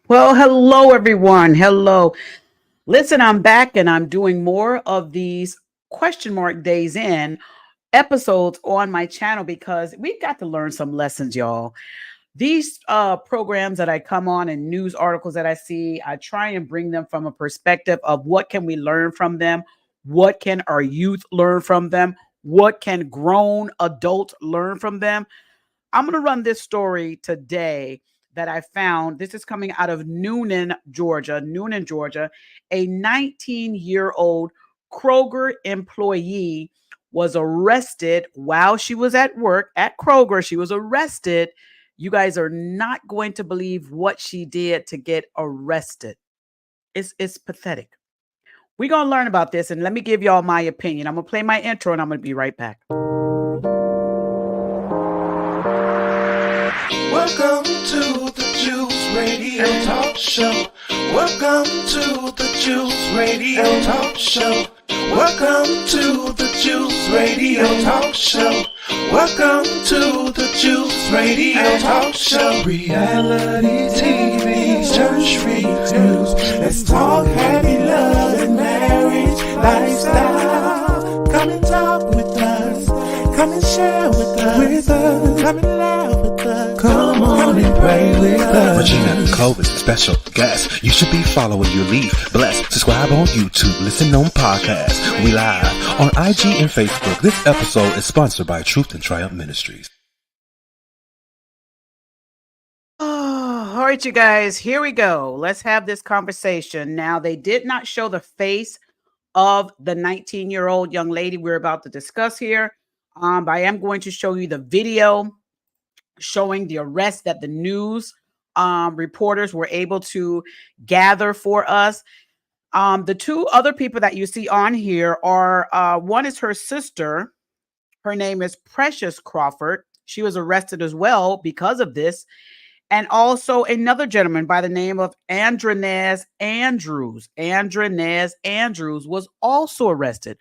Well, hello, everyone. Hello. Listen, I'm back and I'm doing more of these question mark days in episodes on my channel because we've got to learn some lessons, y'all. These programs that I come on and news articles that I see, I try and bring them from a perspective of what can we learn from them? What can our youth learn from them? What can grown adults learn from them? I'm going to run this story today that I found. This is coming out of Newnan, Georgia. Newnan, Georgia. A 19-year-old Kroger employee was arrested while she was at work at Kroger. She was arrested. You guys are not going to believe what she did to get arrested. It's pathetic. We're going to learn about this, and let me give y'all my opinion. I'm going to play my intro, and I'm going to be right back. Welcome to the Juice Radio Talk Show. Welcome to the Juice Radio Talk Show. Welcome to the Juice Radio Talk Show. Welcome to the Juice Radio Talk Show. Reality TV's church reviews. Let's talk happy love and marriage lifestyle. Come and talk with us. Come and share with us. Come and laugh with us. Come on and pray with us. Regina Nicole is a special guest. You should be following your lead. Bless. Subscribe on YouTube. Listen on podcast. We live on IG and Facebook. This episode is sponsored by TRUTHandTriumph Ministries. Oh, all right, you guys, here we go. Let's have this conversation. Now, they did not show the face of the 19-year-old young lady we're about to discuss here. But I am going to show you the video showing the arrest that the news reporters were able to gather for us. The two other people that you see on here are one is her sister. Her name is Precious Crawford. She was arrested as well because of this. And also another gentleman by the name of Andranez Andrews. Andranez Andrews was also arrested.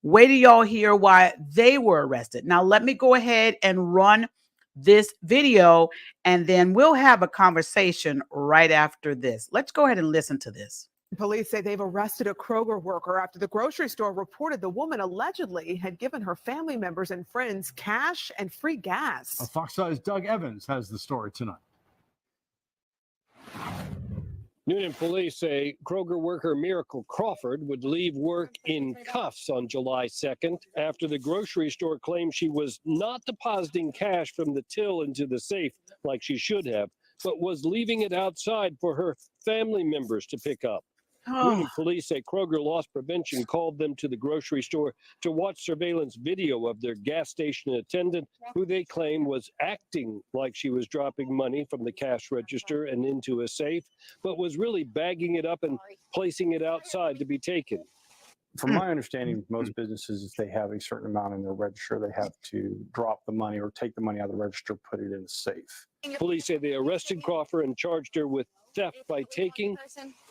Wait till y'all hear why they were arrested. Now, let me go ahead and run this video, and then we'll have a conversation right after this. Let's go ahead and listen to this. Police say they've arrested a Kroger worker after the grocery store reported the woman allegedly had given her family members and friends cash and free gas. Fox 5's Doug Evans has the story tonight. Newnan police say Kroger worker Miracle Crawford would leave work in cuffs on July 2nd after the grocery store claimed she was not depositing cash from the till into the safe like she should have, but was leaving it outside for her family members to pick up. Newnan police say Kroger Loss Prevention called them to the grocery store to watch surveillance video of their gas station attendant, who they claim was acting like she was dropping money from the cash register and into a safe, but was really bagging it up and placing it outside to be taken. From my understanding, most businesses, if they have a certain amount in their register, they have to drop the money or take the money out of the register, put it in a safe. Police say they arrested Crawford and charged her with theft by taking.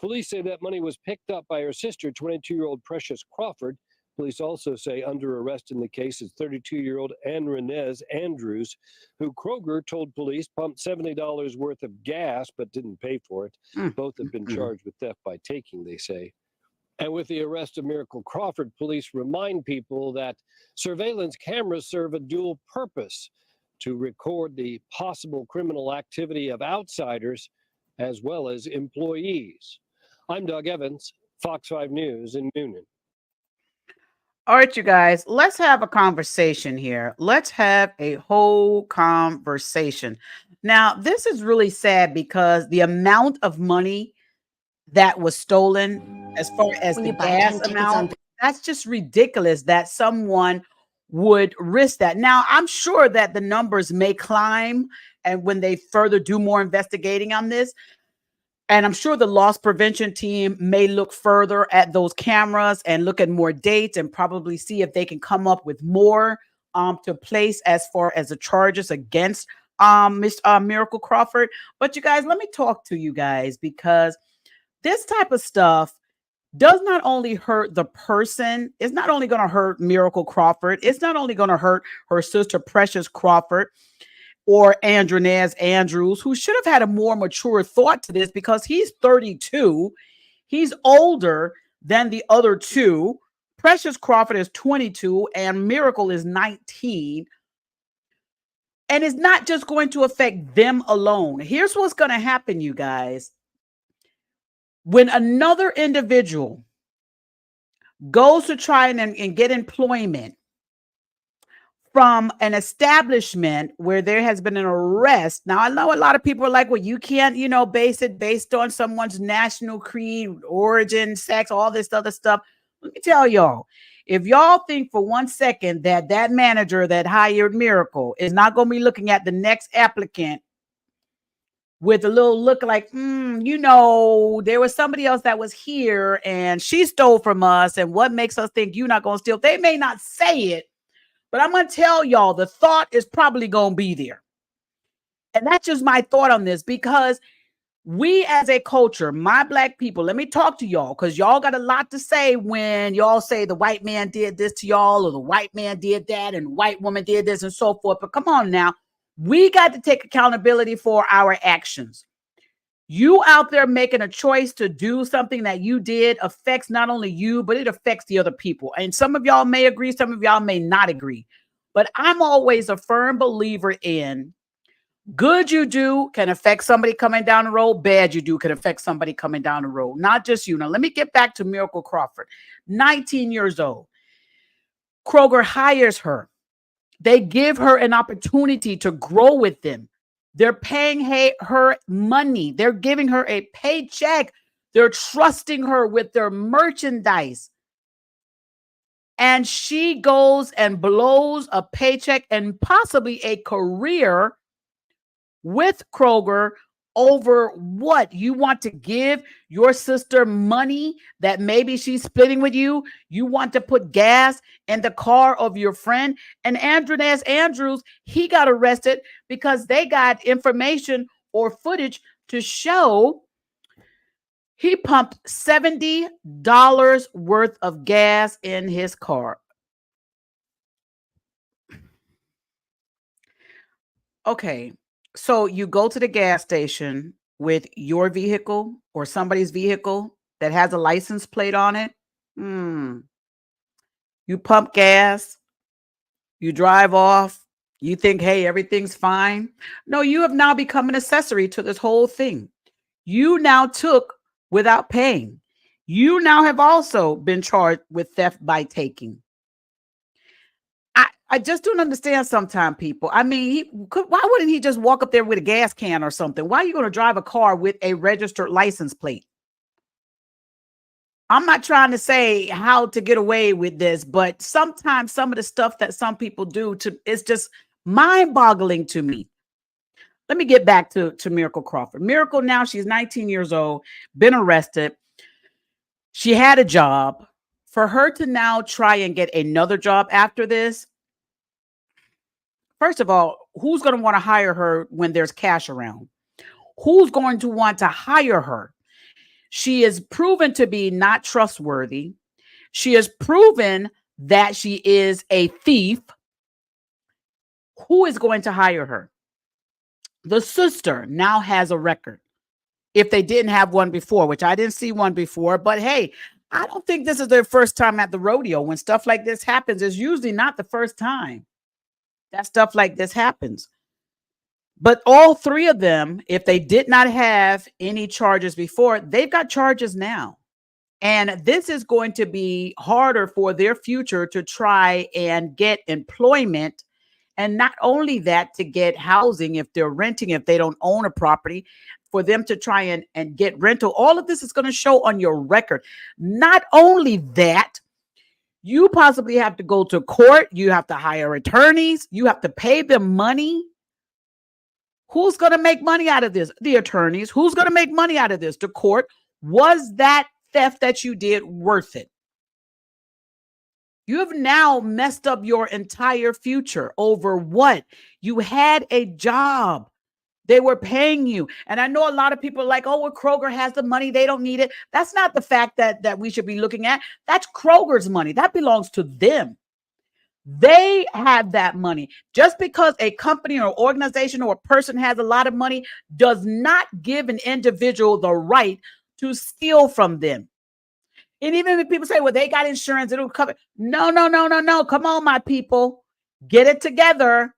Police say that money was picked up by her sister, 22-year-old Precious Crawford. Police also say under arrest in the case is 32-year-old Andranez Andrews, who Kroger told police pumped $70 worth of gas but didn't pay for it. Both have been charged with theft by taking, they say. And with the arrest of Miracle Crawford, police remind people that surveillance cameras serve a dual purpose: to record the possible criminal activity of outsiders as well as employees. I'm Doug Evans, Fox 5 News in Newnan. All right, you guys, let's have a conversation here. Let's have a whole conversation. Now, this is really sad because the amount of money that was stolen, as far as the gas amount, that's just ridiculous that someone would risk that. Now, I'm sure that the numbers may climb, and when they further do more investigating on this, and I'm sure the loss prevention team may look further at those cameras and look at more dates and probably see if they can come up with more to place as far as the charges against Miss Miracle Crawford. But you guys, let me talk to you guys, because this type of stuff does not only hurt the person, it's not only going to hurt Miracle Crawford, it's not only going to hurt her sister Precious Crawford. or Andronez Andrews, who should have had a more mature thought to this because he's 32. He's older than the other two. Precious Crawford is 22 and Miracle is 19. And it's not just going to affect them alone. Here's what's going to happen, you guys. When another individual goes to try and get employment from an establishment where there has been an arrest. Now, I know a lot of people are like, well, you can't, base it based on someone's national creed, origin, sex, all this other stuff. Let me tell y'all, if y'all think for 1 second that that manager that hired Miracle is not going to be looking at the next applicant with a little look like, there was somebody else that was here and she stole from us. And what makes us think you're not going to steal? They may not say it, but I'm going to tell y'all the thought is probably going to be there. And that's just my thought on this, because we as a culture, my Black people, let me talk to y'all, because y'all got a lot to say when y'all say the white man did this to y'all or the white man did that and the white woman did this and so forth. But come on now, we got to take accountability for our actions. You out there making a choice to do something that you did affects not only you, but it affects the other people. And some of y'all may agree, some of y'all may not agree. But I'm always a firm believer in good you do can affect somebody coming down the road. Bad you do can affect somebody coming down the road. Not just you. Now, let me get back to Miracle Crawford. 19 years old. Kroger hires her. They give her an opportunity to grow with them. They're paying her money. They're giving her a paycheck. They're trusting her with their merchandise. And she goes and blows a paycheck and possibly a career with Kroger over what? You want to give your sister money that maybe she's splitting with you? You want to put gas in the car of your friend? And Andronez Andrews, he got arrested because they got information or footage to show he pumped $70 worth of gas in his car. Okay. So you go to the gas station with your vehicle or somebody's vehicle that has a license plate on it. You pump gas, you drive off, you think, hey, everything's fine. No, you have now become an accessory to this whole thing. You now took without paying. You now have also been charged with theft by taking. I just don't understand sometimes people. I mean, why wouldn't he just walk up there with a gas can or something? Why are you going to drive a car with a registered license plate? I'm not trying to say how to get away with this, but sometimes some of the stuff that some people do is just mind-boggling to me. Let me get back to Miracle Crawford. Miracle now, she's 19 years old, been arrested. She had a job. For her to now try and get another job after this, first of all, who's going to want to hire her when there's cash around? Who's going to want to hire her? She is proven to be not trustworthy. She has proven that she is a thief. Who is going to hire her? The sister now has a record. If they didn't have one before, which I didn't see one before, but hey, I don't think this is their first time at the rodeo. When stuff like this happens, it's usually not the first time that stuff like this happens. But all three of them, if they did not have any charges before, they've got charges now. And this is going to be harder for their future to try and get employment. And not only that, to get housing if they're renting, if they don't own a property, for them to try and get rental. All of this is going to show on your record. Not only that, you possibly have to go to court. You have to hire attorneys. You have to pay them money. Who's going to make money out of this? The attorneys. Who's going to make money out of this? The court. Was that theft that you did worth it? You have now messed up your entire future over what? You had a job. They were paying you. And I know a lot of people are like, oh, well, Kroger has the money. They don't need it. That's not the fact that we should be looking at. That's Kroger's money. That belongs to them. They have that money. Just because a company or organization or a person has a lot of money does not give an individual the right to steal from them. And even if people say, well, they got insurance, it'll cover. No, no, no, no, no. Come on, my people. Get it together.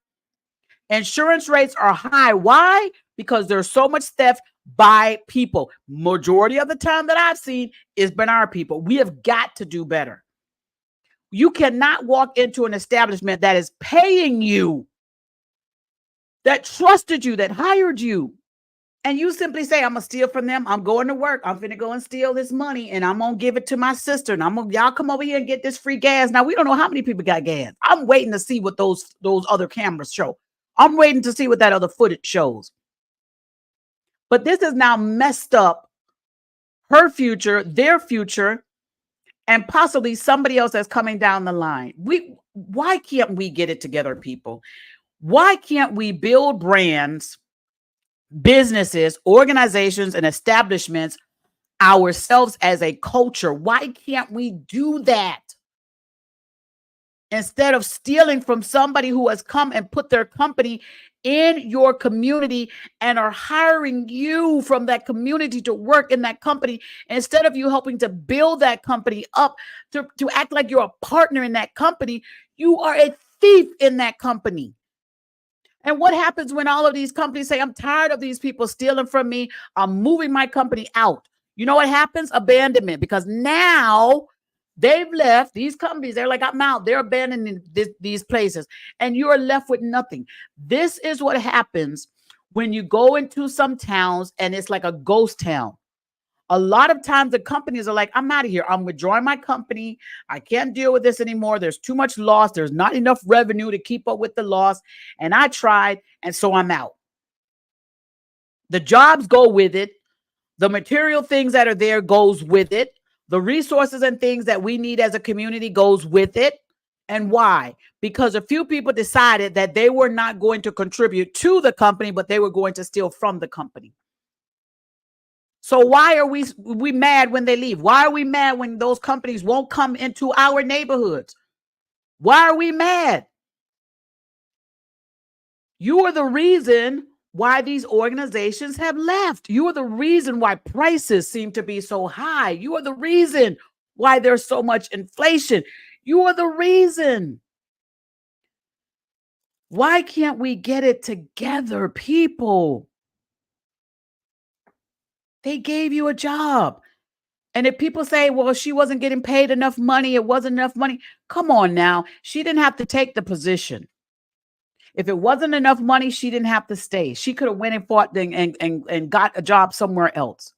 Insurance rates are high. Why? Because there's so much theft by people. Majority of the time that I've seen is been our people. We have got to do better. You cannot walk into an establishment that is paying you, that trusted you, that hired you, and you simply say, I'm going to steal from them. I'm going to work. I'm going to go and steal this money, and I'm going to give it to my sister, and y'all come over here and get this free gas. Now, we don't know how many people got gas. I'm waiting to see what those other cameras show. I'm waiting to see what that other footage shows. But this has now messed up her future, their future, and possibly somebody else that's coming down the line. Why can't we get it together, people? Why can't we build brands, businesses, organizations, and establishments ourselves as a culture? Why can't we do that? Instead of stealing from somebody who has come and put their company in your community and are hiring you from that community to work in that company, instead of you helping to build that company up, to act like you're a partner in that company, you are a thief in that company. And what happens when all of these companies say, I'm tired of these people stealing from me, I'm moving my company out? You know what happens? Abandonment. Because now they've left these companies. They're like, I'm out. They're abandoning these places. And you're left with nothing. This is what happens when you go into some towns and it's like a ghost town. A lot of times the companies are like, I'm out of here. I'm withdrawing my company. I can't deal with this anymore. There's too much loss. There's not enough revenue to keep up with the loss. And I tried, and so I'm out. The jobs go with it. The material things that are there goes with it. The resources and things that we need as a community goes with it. And why? Because a few people decided that they were not going to contribute to the company, but they were going to steal from the company. So why are we mad when they leave? Why are we mad when those companies won't come into our neighborhoods? Why are we mad? You are the reason why these organizations have left. You are the reason why prices seem to be so high. You are the reason why there's so much inflation. You are the reason. Why can't we get it together, people? They gave you a job. And if people say, well, she wasn't getting paid enough money, it wasn't enough money. Come on now. She didn't have to take the position. If it wasn't enough money, she didn't have to stay. She could have went and fought and got a job somewhere else.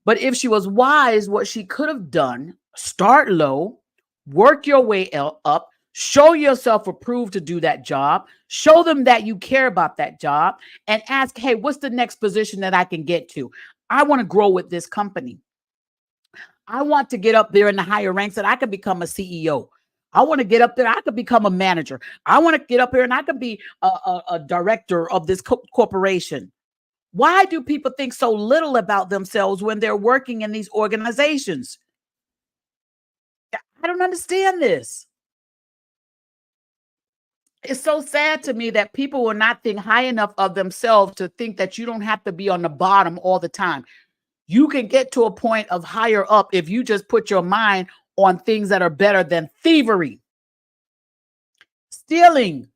But if she was wise, what she could have done, start low, work your way up, show yourself approved to do that job, show them that you care about that job, and ask, hey, what's the next position that I can get to? I want to grow with this company. I want to get up there in the higher ranks that I could become a CEO. I want to get up there. I could become a manager. I want to get up here and I could be a director of this corporation. Why do people think so little about themselves when they're working in these organizations? I don't understand this. It's so sad to me that people will not think high enough of themselves to think that you don't have to be on the bottom all the time. You can get to a point of higher up if you just put your mind on things that are better than thievery, stealing.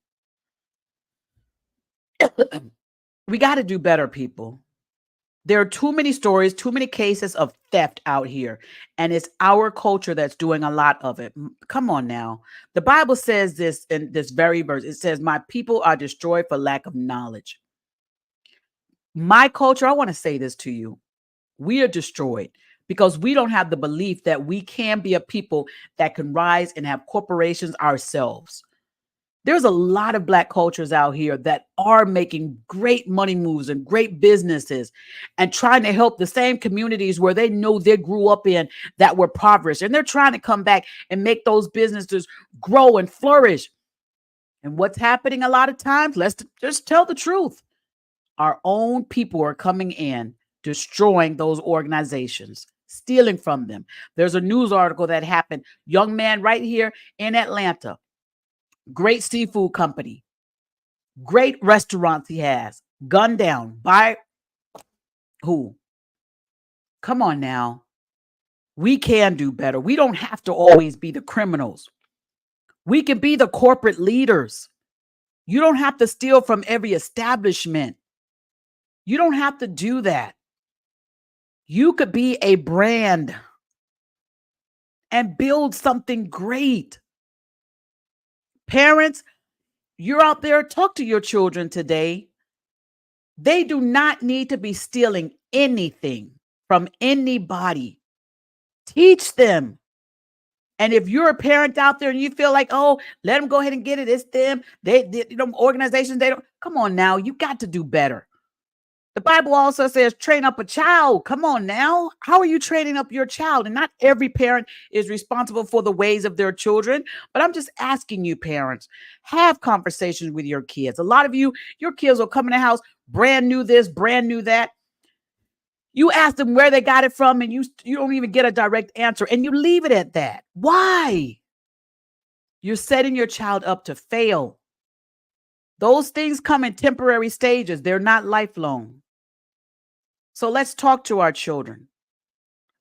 We got to do better, people. There are too many stories, too many cases of theft out here, and it's our culture that's doing a lot of it. Come on now. The Bible says this in this very verse. It says, my people are destroyed for lack of knowledge. My culture, I want to say this to you. We are destroyed because we don't have the belief that we can be a people that can rise and have corporations ourselves. There's a lot of Black cultures out here that are making great money moves and great businesses and trying to help the same communities where they know they grew up in that were impoverished. And they're trying to come back and make those businesses grow and flourish. And what's happening a lot of times, let's just tell the truth. Our own people are coming in, destroying those organizations. stealing from them. There's a news article that happened. Young man right here in Atlanta, great seafood company, great restaurants he has, gunned down by who? Come on now. We can do better. We don't have to always be the criminals. We can be the corporate leaders. You don't have to steal from every establishment. You don't have to do that. You could be a brand and build something great. Parents, you're out there, talk to your children today. They do not need to be stealing anything from anybody. Teach them. And if you're a parent out there and you feel like, oh, let them go ahead and get it, it's them. They organizations, they don't. Come on now, you got to do better. The Bible also says, train up a child. Come on now. How are you training up your child? And not every parent is responsible for the ways of their children. But I'm just asking you, parents, have conversations with your kids. A lot of you, your kids will come in the house, brand new this, brand new that. You ask them where they got it from, and you don't even get a direct answer, and you leave it at that. Why? You're setting your child up to fail. Those things come in temporary stages. They're not lifelong. So let's talk to our children.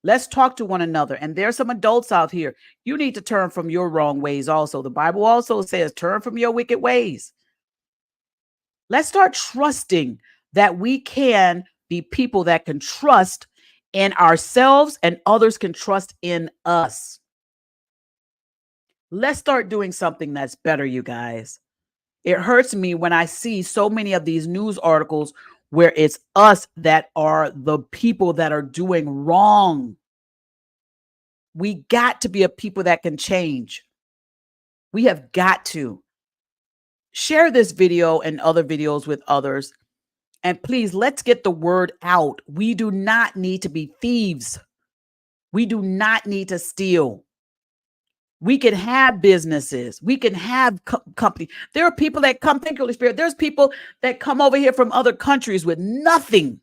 Let's talk to one another. And there's some adults out here. You need to turn from your wrong ways also. The Bible also says, turn from your wicked ways. Let's start trusting that we can be people that can trust in ourselves and others can trust in us. Let's start doing something that's better, you guys. It hurts me when I see so many of these news articles where it's us that are the people that are doing wrong. We got to be a people that can change. We have got to. Share this video and other videos with others. And please, let's get the word out. We do not need to be thieves. We do not need to steal. We can have businesses. We can have company. There are people that come, thank you, Holy Spirit. There's people that come over here from other countries with nothing.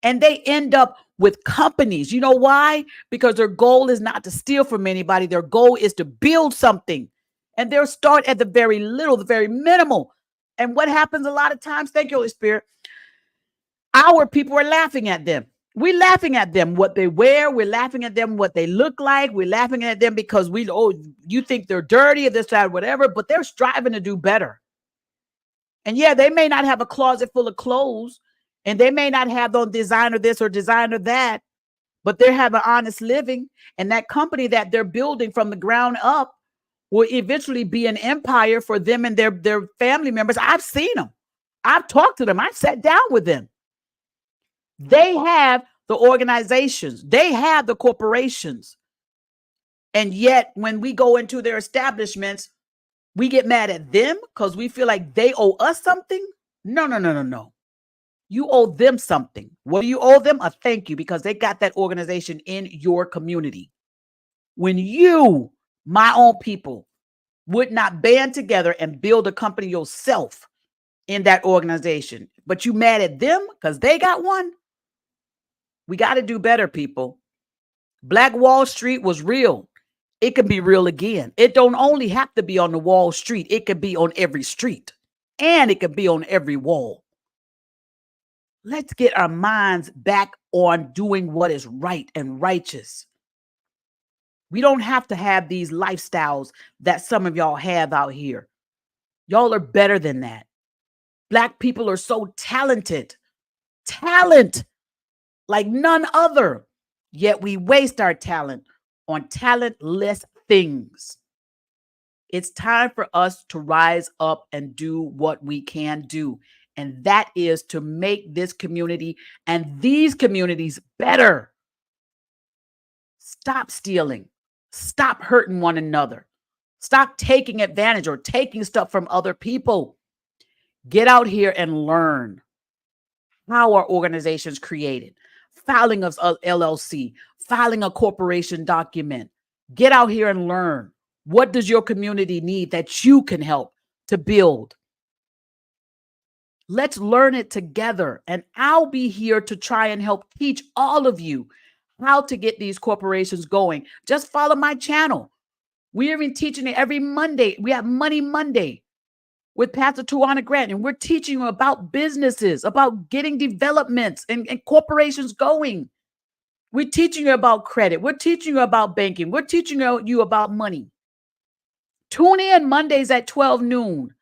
And they end up with companies. You know why? Because their goal is not to steal from anybody. Their goal is to build something. And they'll start at the very little, the very minimal. And what happens a lot of times, thank you, Holy Spirit, our people are laughing at them. We're laughing at them, what they wear. We're laughing at them, what they look like. We're laughing at them because you think they're dirty or this, that, whatever, but they're striving to do better. And yeah, they may not have a closet full of clothes and they may not have on designer this or designer that, but they're having honest living. And that company that they're building from the ground up will eventually be an empire for them and their family members. I've seen them. I've talked to them. I've sat down with them. They have the organizations. They have the corporations. And yet when we go into their establishments, we get mad at them because we feel like they owe us something. No. You owe them something. What do you owe them? A thank you, because they got that organization in your community. When you, my own people, would not band together and build a company yourself in that organization, but you mad at them because they got one. We got to do better, people. Black Wall Street was real. It can be real again. It don't only have to be on the Wall Street. It could be on every street and it could be on every wall. Let's get our minds back on doing what is right and righteous. We don't have to have these lifestyles that some of y'all have out here. Y'all are better than that. Black people are so talented. Talent like none other. Yet we waste our talent on talentless things. It's time for us to rise up and do what we can do. And that is to make this community and these communities better. Stop stealing. Stop hurting one another. Stop taking advantage or taking stuff from other people. Get out here and learn how our organization's created. Filing of LLC, filing a corporation document. Get out here and learn. What does your community need that you can help to build? Let's learn it together. And I'll be here to try and help teach all of you how to get these corporations going. Just follow my channel. We're even teaching it every Monday. We have Money Monday with Pastor Tawana Grant, and we're teaching you about businesses, about getting developments and corporations going. We're teaching you about credit. We're teaching you about banking. We're teaching you about money. Tune in Mondays at 12 noon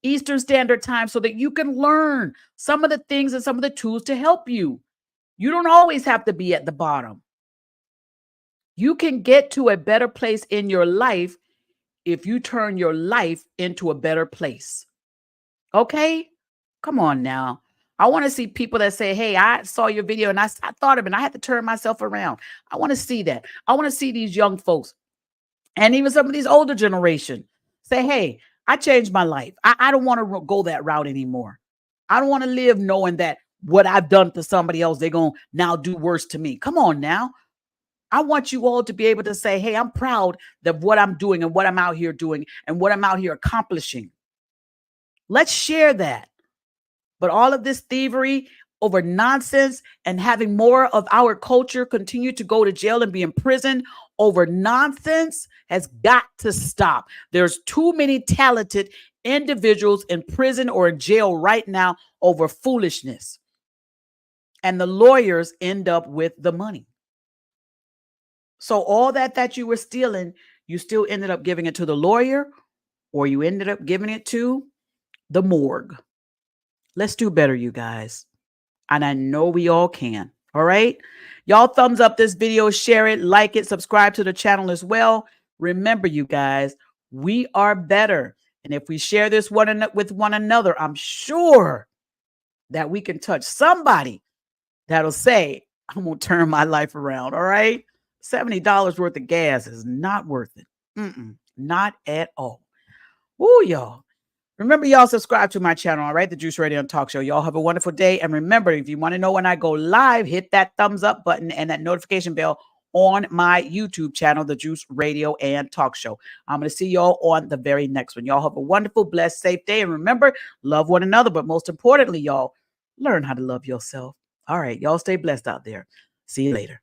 Eastern Standard Time so that you can learn some of the things and some of the tools to help you. You don't always have to be at the bottom. You can get to a better place in your life if you turn your life into a better place. Okay? Come on now. I want to see people that say, hey, I saw your video and I thought of it and I had to turn myself around. I want to see that. I want to see these young folks and even some of these older generation say, hey, I changed my life. I don't want to go that route anymore. I don't want to live knowing that what I've done to somebody else, they're going to now do worse to me. Come on now. I want you all to be able to say, hey, I'm proud of what I'm doing and what I'm out here doing and what I'm out here accomplishing. Let's share that. But all of this thievery over nonsense and having more of our culture continue to go to jail and be in prison over nonsense has got to stop. There's too many talented individuals in prison or in jail right now over foolishness. And the lawyers end up with the money. So all that you were stealing, you still ended up giving it to the lawyer, or you ended up giving it to the morgue. Let's do better, you guys. And I know we all can. All right. Y'all thumbs up this video, share it, like it, subscribe to the channel as well. Remember, you guys, we are better. And if we share this with one another, I'm sure that we can touch somebody that'll say, I'm going to turn my life around. All right. $70 worth of gas is not worth it. Not at all. Woo, y'all. Remember, y'all subscribe to my channel, all right? The Juice Radio and Talk Show. Y'all have a wonderful day. And remember, if you want to know when I go live, hit that thumbs up button and that notification bell on my YouTube channel, The Juice Radio and Talk Show. I'm going to see y'all on the very next one. Y'all have a wonderful, blessed, safe day. And remember, love one another. But most importantly, y'all, learn how to love yourself. All right. Y'all stay blessed out there. See you later.